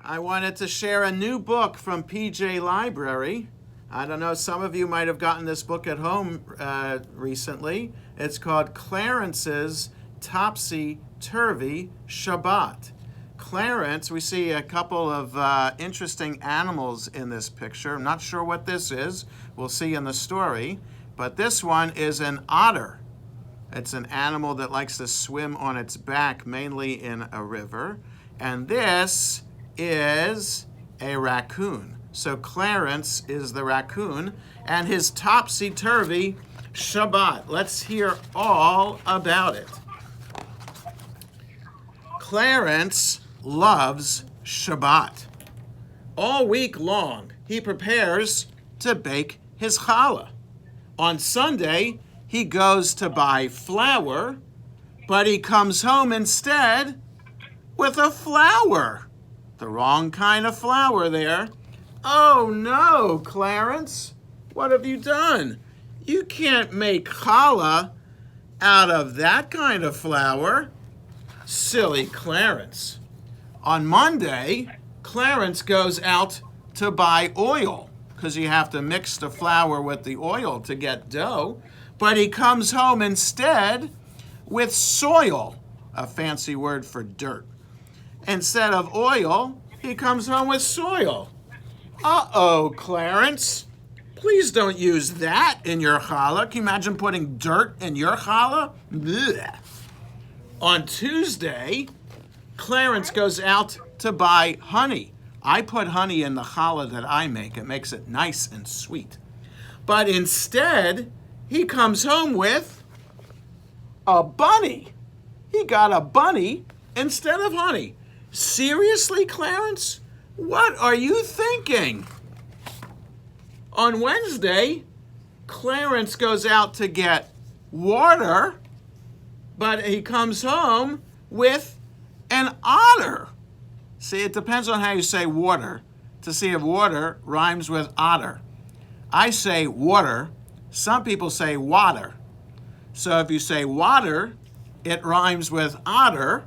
I wanted to share a new book from PJ Library. I don't know, some of you might have gotten this book at home recently. It's called Clarence's Topsy-Turvy Shabbat. Clarence, we see a couple of interesting animals in this picture. I'm not sure what this is. We'll see in the story. But this one is an otter. It's an animal that likes to swim on its back, mainly in a river. And this is a raccoon. So Clarence is the raccoon and his topsy-turvy Shabbat. Let's hear all about it. Clarence loves Shabbat. All week long, he prepares to bake his challah. On Sunday, he goes to buy flour, but he comes home instead with a flour. The wrong kind of flour there. Oh no, Clarence, what have you done? You can't make challah out of that kind of flour. Silly Clarence. On Monday, Clarence goes out to buy oil because you have to mix the flour with the oil to get dough. But he comes home instead with soil, a fancy word for dirt. Instead of oil, he comes home with soil. Uh-oh, Clarence. Please don't use that in your challah. Can you imagine putting dirt in your challah? Blech. On Tuesday, Clarence goes out to buy honey. I put honey in the challah that I make. It makes it nice and sweet. But instead, he comes home with a bunny. He got a bunny instead of honey. Seriously, Clarence? What are you thinking? On Wednesday, Clarence goes out to get water, but he comes home with an otter. See, it depends on how you say water to see if water rhymes with otter. I say water. Some people say water. So if you say water, it rhymes with otter,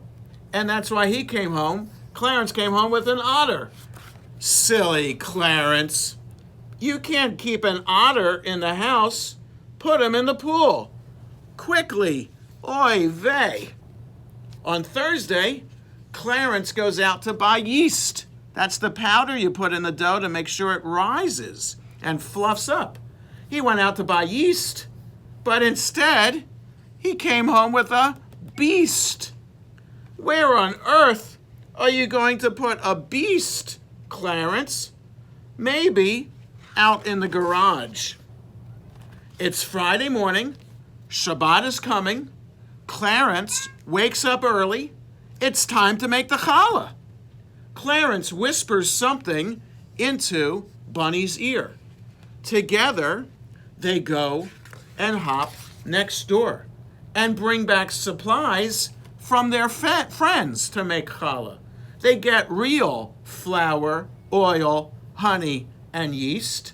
and that's why he came home. Clarence came home with an otter. Silly Clarence. You can't keep an otter in the house. Put him in the pool. Quickly. Oy vey. On Thursday, Clarence goes out to buy yeast. That's the powder you put in the dough to make sure it rises and fluffs up. He went out to buy yeast, but instead, he came home with a beast. Where on earth are you going to put a beast, Clarence? Maybe out in the garage. It's Friday morning. Shabbat is coming. Clarence wakes up early. It's time to make the challah. Clarence whispers something into Bunny's ear. Together, they go and hop next door and bring back supplies from their friends to make challah. They get real flour, oil, honey, and yeast.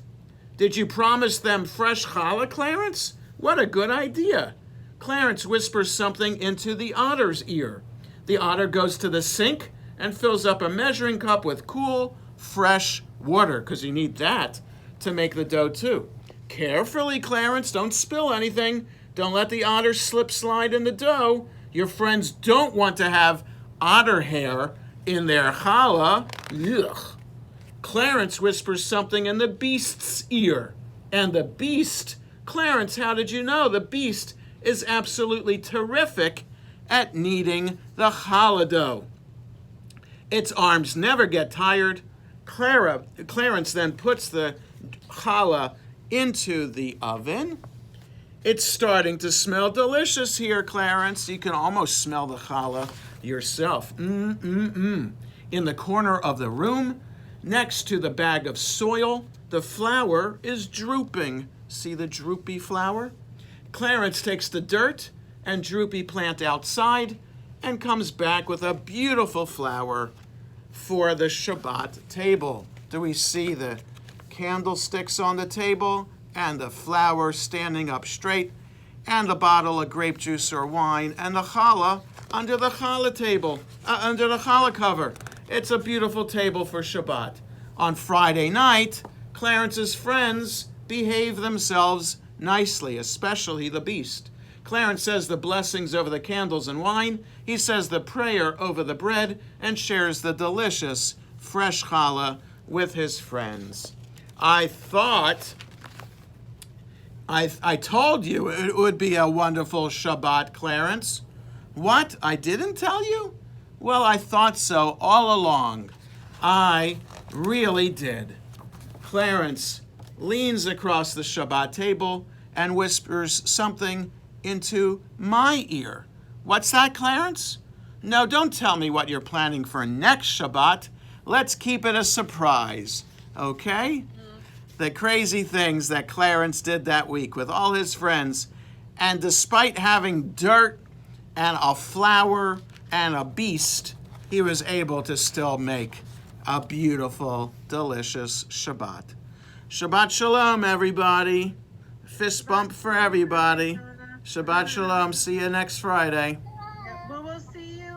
Did you promise them fresh challah, Clarence? What a good idea. Clarence whispers something into the otter's ear. The otter goes to the sink and fills up a measuring cup with cool, fresh water, because you need that to make the dough too. Carefully, Clarence, don't spill anything. Don't let the otter slide in the dough. Your friends don't want to have otter hair in their challah. Ugh. Clarence whispers something in the beast's ear. And the beast, Clarence, how did you know? The beast is absolutely terrific at kneading the challah dough. Its arms never get tired. Clarence then puts the challah into the oven. It's starting to smell delicious here, Clarence. You can almost smell the challah yourself. In the corner of the room, next to the bag of soil, the flour is drooping. See the droopy flour? Clarence takes the dirt and droopy plant outside and comes back with a beautiful flower for the Shabbat table. Do we see the candlesticks on the table and the flower standing up straight and a bottle of grape juice or wine and the challah under the challah table, under the challah cover? It's a beautiful table for Shabbat. On Friday night, Clarence's friends behave themselves nicely, especially the beast. Clarence says the blessings over the candles and wine. He says the prayer over the bread and shares the delicious fresh challah with his friends. I told you it would be a wonderful Shabbat, Clarence. What? I didn't tell you? Well, I thought so all along. I really did. Clarence leans across the Shabbat table and whispers something into my ear. What's that, Clarence? No, don't tell me what you're planning for next Shabbat. Let's keep it a surprise, okay? The crazy things that Clarence did that week with all his friends, and despite having dirt and a flower and a beast, he was able to still make a beautiful, delicious Shabbat. Shabbat Shalom, everybody. Fist bump for everybody. Shabbat Shalom. See you next Friday. Well, we'll see you.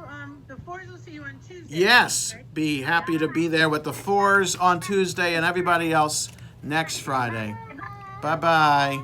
The fours will see you on Tuesday. Yes, right? be happy to be there with the fours on Tuesday and everybody else next Friday. Bye-bye.